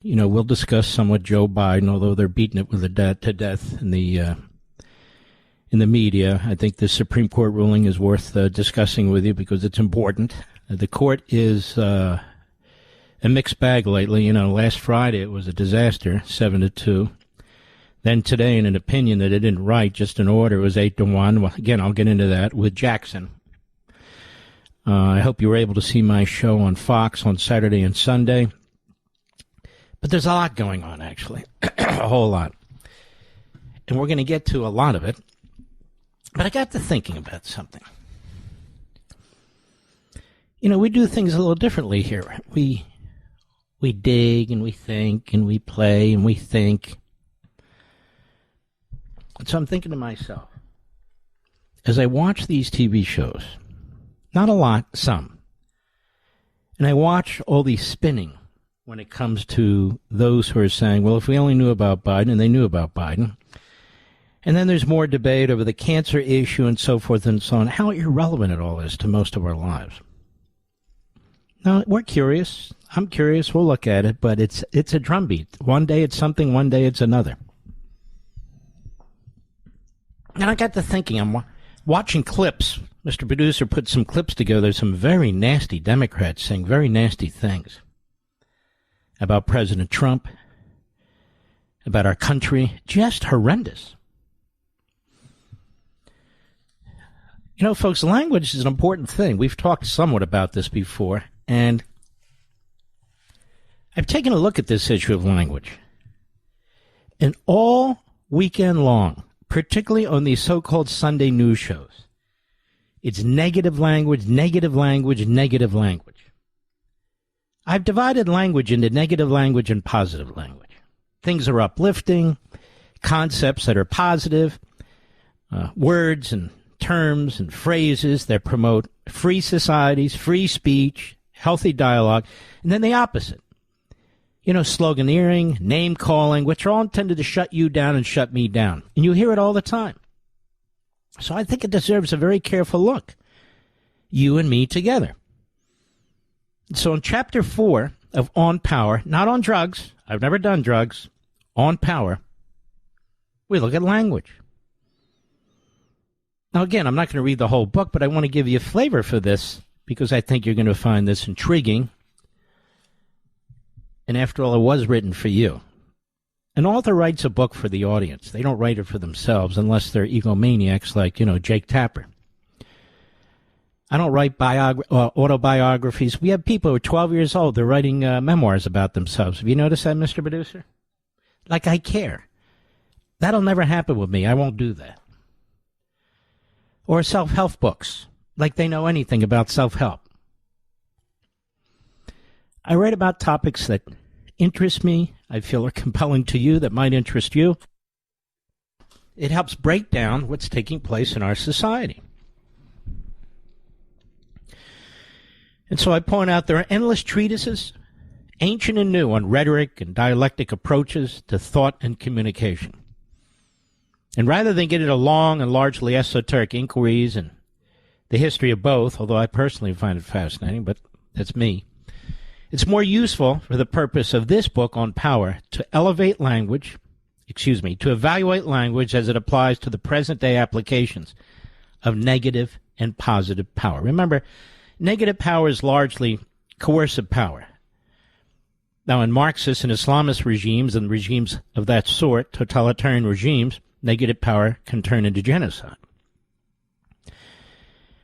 We'll discuss somewhat Joe Biden, although they're beating it with to death in the media. I think the Supreme Court ruling is worth discussing with you because it's important. The court is a mixed bag lately. Last Friday it was a disaster, 7-2. Then today, in an opinion that it didn't write, just an order, it was 8-1. Well, again, I'll get into that with Jackson. I hope you were able to see my show on Fox on Saturday and Sunday. But there's a lot going on, actually, a whole lot. And we're going to get to a lot of it. But I got to thinking about something. We do things a little differently here. We dig and we think and we play and we think. And so I'm thinking to myself, as I watch these TV shows, not a lot, some, and I watch all these spinning when it comes to those who are saying, well, if we only knew about Biden, and they knew about Biden, and then there's more debate over the cancer issue and so forth and so on, how irrelevant it all is to most of our lives. Now, we're curious. I'm curious. We'll look at it, but it's a drumbeat. One day it's something, one day it's another. And I got to thinking, I'm watching clips. Mr. Producer put some clips together, some very nasty Democrats saying very nasty things about President Trump, about our country, just horrendous. Folks, language is an important thing. We've talked somewhat about this before, and I've taken a look at this issue of language. And all weekend long, particularly on these so-called Sunday news shows, it's negative language, negative language, negative language. I've divided language into negative language and positive language. Things are uplifting, concepts that are positive, words and terms and phrases that promote free societies, free speech, healthy dialogue, and then the opposite. Sloganeering, name-calling, which are all intended to shut you down and shut me down. And you hear it all the time. So I think it deserves a very careful look. You and me together. So in Chapter 4 of On Power, not on drugs, I've never done drugs, on power, we look at language. Now again, I'm not going to read the whole book, but I want to give you a flavor for this because I think you're going to find this intriguing. And after all, it was written for you. An author writes a book for the audience. They don't write it for themselves unless they're egomaniacs like, Jake Tapper. I don't write autobiographies. We have people who are 12 years old. They're writing memoirs about themselves. Have you noticed that, Mr. Producer? Like I care. That'll never happen with me. I won't do that. Or self-help books. Like they know anything about self-help. I write about topics that interest me, I feel are compelling to you, that might interest you. It helps break down what's taking place in our society. And so I point out there are endless treatises, ancient and new, on rhetoric and dialectic approaches to thought and communication. And rather than get into long and largely esoteric inquiries and the history of both, although I personally find it fascinating, but that's me, it's more useful for the purpose of this book on power to evaluate language as it applies to the present-day applications of negative and positive power. Remember, negative power is largely coercive power. Now, in Marxist and Islamist regimes and regimes of that sort, totalitarian regimes, negative power can turn into genocide.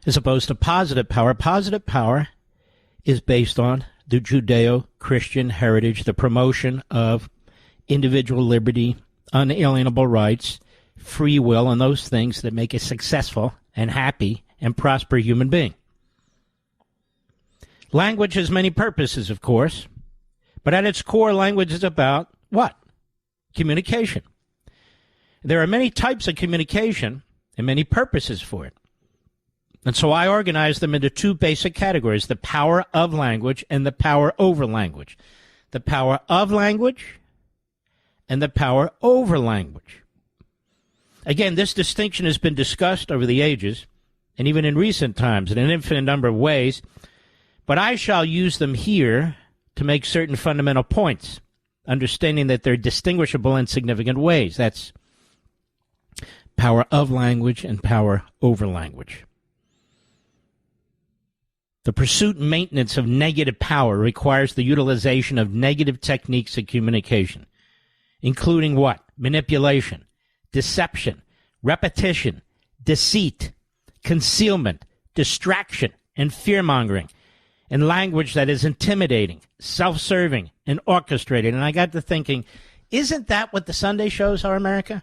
As opposed to positive power is based on the Judeo-Christian heritage, the promotion of individual liberty, unalienable rights, free will, and those things that make a successful and happy and prosperous human being. Language has many purposes, of course, but at its core, language is about what? Communication. There are many types of communication and many purposes for it. And so I organize them into two basic categories, the power of language and the power over language. The power of language and the power over language. Again, this distinction has been discussed over the ages, and even in recent times, in an infinite number of ways, but I shall use them here to make certain fundamental points understanding that they're distinguishable in significant ways. That's power of language and power over language. The pursuit and maintenance of negative power requires the utilization of negative techniques of communication, including what? Manipulation, deception, repetition, deceit, concealment, distraction, and fear-mongering, and language that is intimidating, self-serving, and orchestrated. And I got to thinking, isn't that what the Sunday shows are, America?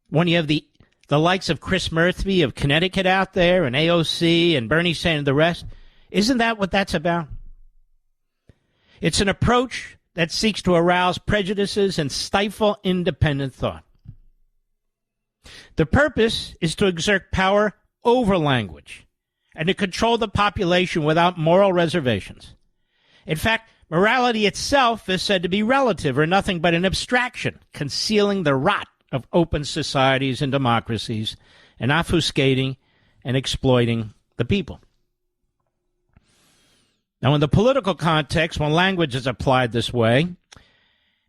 When you have the likes of Chris Murphy of Connecticut out there, and AOC, and Bernie Sanders, and the rest, isn't that what that's about? It's an approach that seeks to arouse prejudices and stifle independent thought. The purpose is to exert power over language and to control the population without moral reservations. In fact, morality itself is said to be relative or nothing but an abstraction, concealing the rot of open societies and democracies and obfuscating and exploiting the people. Now, in the political context, when language is applied this way,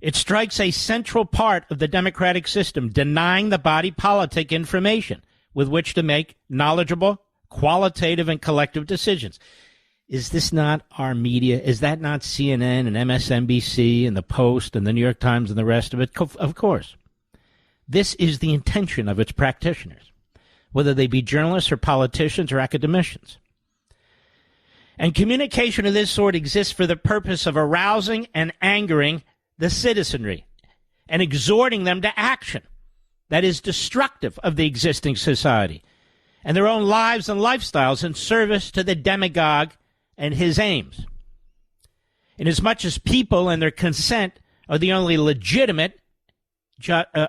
it strikes a central part of the democratic system, denying the body politic information with which to make knowledgeable, qualitative, and collective decisions. Is this not our media? Is that not CNN and MSNBC and the Post and the New York Times and the rest of it? Of course. This is the intention of its practitioners, whether they be journalists or politicians or academicians. And communication of this sort exists for the purpose of arousing and angering the citizenry and exhorting them to action that is destructive of the existing society and their own lives and lifestyles in service to the demagogue and his aims. Inasmuch as people and their consent are the only legitimate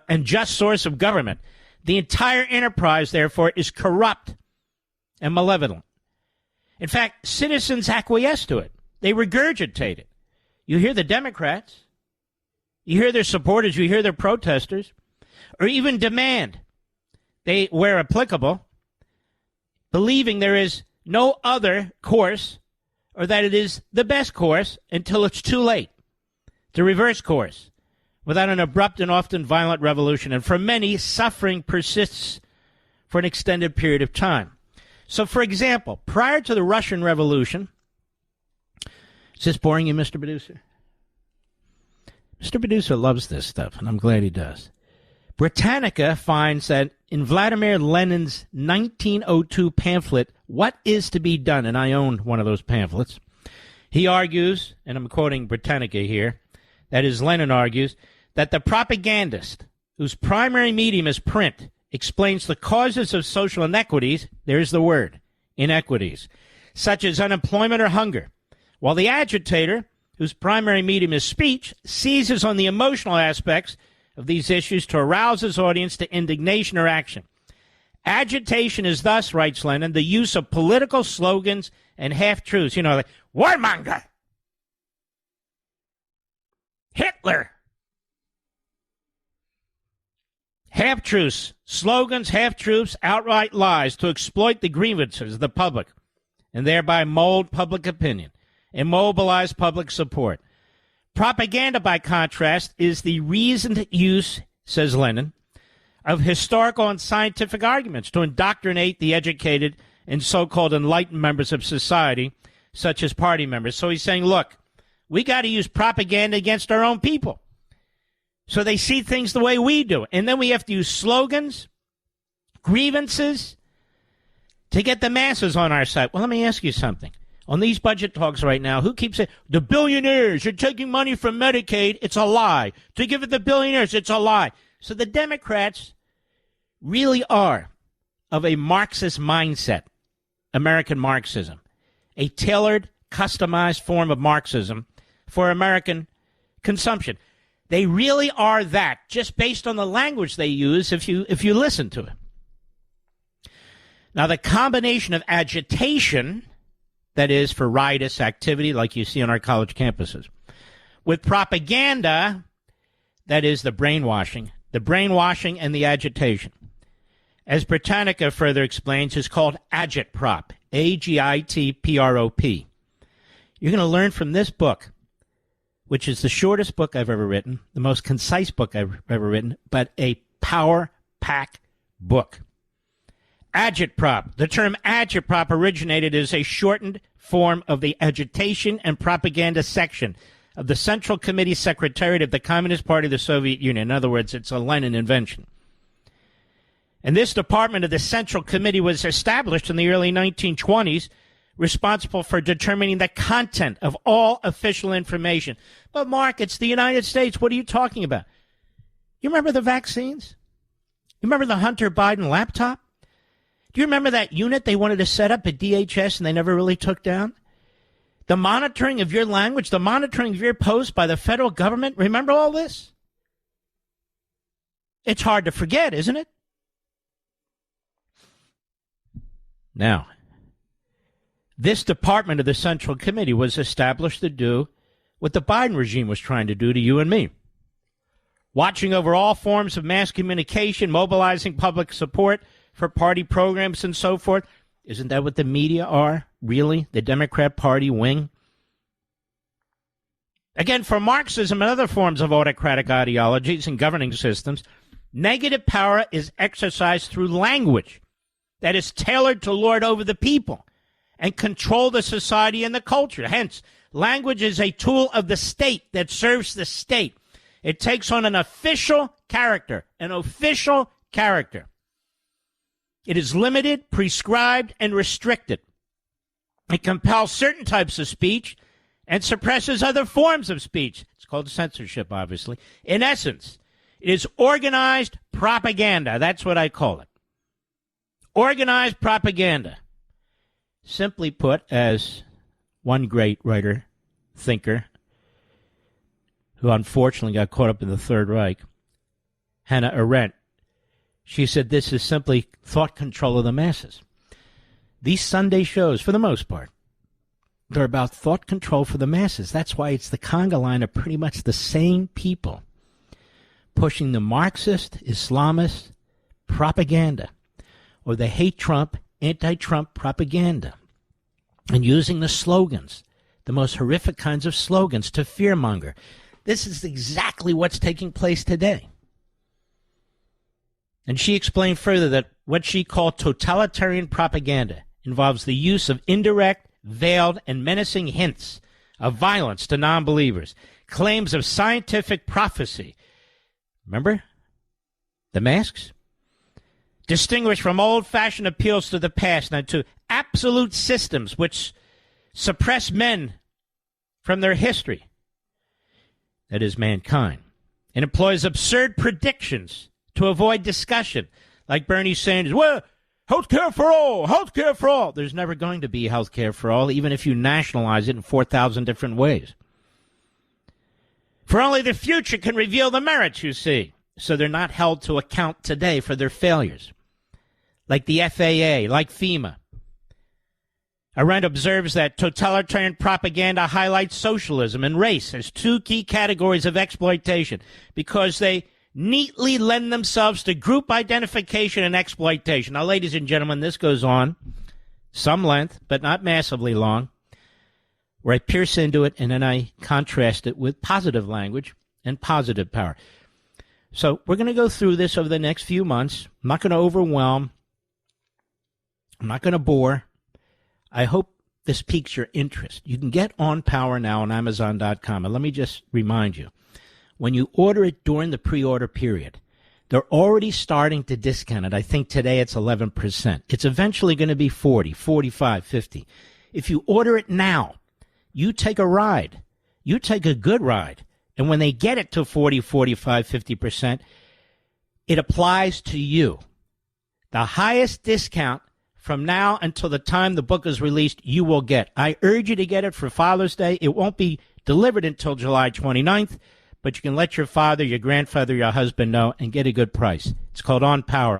and just source of government, the entire enterprise, therefore, is corrupt and malevolent. In fact, citizens acquiesce to it. They regurgitate it. You hear the Democrats, you hear their supporters, you hear their protesters, or even demand, they, where applicable, believing there is no other course or that it is the best course until it's too late to reverse course without an abrupt and often violent revolution. And for many, suffering persists for an extended period of time. So, for example, prior to the Russian Revolution, is this boring you, Mr. Producer? Mr. Producer loves this stuff, and I'm glad he does. Britannica finds that in Vladimir Lenin's 1902 pamphlet, What is to be Done, and I own one of those pamphlets, he argues, and I'm quoting Britannica here, that is, Lenin argues, that the propagandist, whose primary medium is print, explains the causes of social inequities, there's the word, inequities, such as unemployment or hunger, while the agitator, whose primary medium is speech, seizes on the emotional aspects of these issues to arouse his audience to indignation or action. Agitation is thus, writes Lenin, the use of political slogans and half-truths, like warmonger, Hitler, half-truths, slogans, half-truths, outright lies to exploit the grievances of the public and thereby mold public opinion and mobilize public support. Propaganda, by contrast, is the reasoned use, says Lenin, of historical and scientific arguments to indoctrinate the educated and so-called enlightened members of society, such as party members. So he's saying, look, we got to use propaganda against our own people so they see things the way we do. And then we have to use slogans, grievances, to get the masses on our side. Well, let me ask you something. On these budget talks right now, who keeps saying, the billionaires are taking money from Medicaid? It's a lie. To give it to the billionaires, it's a lie. So the Democrats really are of a Marxist mindset, American Marxism, a tailored, customized form of Marxism for American consumption. They really are that, just based on the language they use if you listen to it. Now, the combination of agitation, that is, for riotous activity like you see on our college campuses, with propaganda, that is, the brainwashing and the agitation, as Britannica further explains, is called which is the shortest book I've ever written, the most concise book I've ever written, but a power-packed book. Agitprop. The term agitprop originated as a shortened form of the agitation and propaganda section of the Central Committee Secretariat of the Communist Party of the Soviet Union. In other words, it's a Lenin invention. And this department of the Central Committee was established in the early 1920s, responsible for determining the content of all official information. But, Mark, it's the United States. What are you talking about? You remember the vaccines? You remember the Hunter Biden laptop? Do you remember that unit they wanted to set up at DHS and they never really took down? The monitoring of your language, the monitoring of your post by the federal government. Remember all this? It's hard to forget, isn't it? Now, this department of the Central Committee was established to do what the Biden regime was trying to do to you and me. Watching over all forms of mass communication, mobilizing public support for party programs and so forth. Isn't that what the media are, really? The Democrat Party wing? Again, for Marxism and other forms of autocratic ideologies and governing systems, negative power is exercised through language that is tailored to lord over the people and control the society and the culture. Hence, language is a tool of the state that serves the state. It takes on an official character, It is limited, prescribed, and restricted. It compels certain types of speech and suppresses other forms of speech. It's called censorship, obviously. In essence, it is organized propaganda. That's what I call it. Organized propaganda. Simply put, as one great writer, thinker, who unfortunately got caught up in the Third Reich, Hannah Arendt, she said this is simply thought control of the masses. These Sunday shows, for the most part, they're about thought control for the masses. That's why it's the conga line of pretty much the same people pushing the Marxist, Islamist propaganda or the hate Trump, anti-Trump propaganda and using the slogans, the most horrific kinds of slogans to fearmonger. This is exactly what's taking place today. And she explained further that what she called totalitarian propaganda involves the use of indirect, veiled, and menacing hints of violence to non-believers, claims of scientific prophecy. Remember? The masks? Distinguished from old-fashioned appeals to the past and to absolute systems which suppress men from their history. That is mankind. It employs absurd predictions to avoid discussion, like Bernie Sanders. Well, health care for all, health care for all. There's never going to be health care for all, even if you nationalize it in 4,000 different ways. For only the future can reveal the merits, you see. So they're not held to account today for their failures. Like the FAA, like FEMA. Arendt observes that totalitarian propaganda highlights socialism and race as two key categories of exploitation because they neatly lend themselves to group identification and exploitation. Now, ladies and gentlemen, this goes on some length, but not massively long, where I pierce into it and then I contrast it with positive language and positive power. So we're going to go through this over the next few months. I'm not going to overwhelm. I'm not going to bore. I hope this piques your interest. You can get On Power now on Amazon.com. And let me just remind you, when you order it during the pre-order period, they're already starting to discount it. I think today it's 11%. It's eventually going to be 40, 45, 50. If you order it now, you take a ride. You take a good ride. And when they get it to 40, 45, 50%, it applies to you. The highest discount from now until the time the book is released, you will get. I urge you to get it for Father's Day. It won't be delivered until July 29th. But you can let your father, your grandfather, your husband know and get a good price. It's called On Power.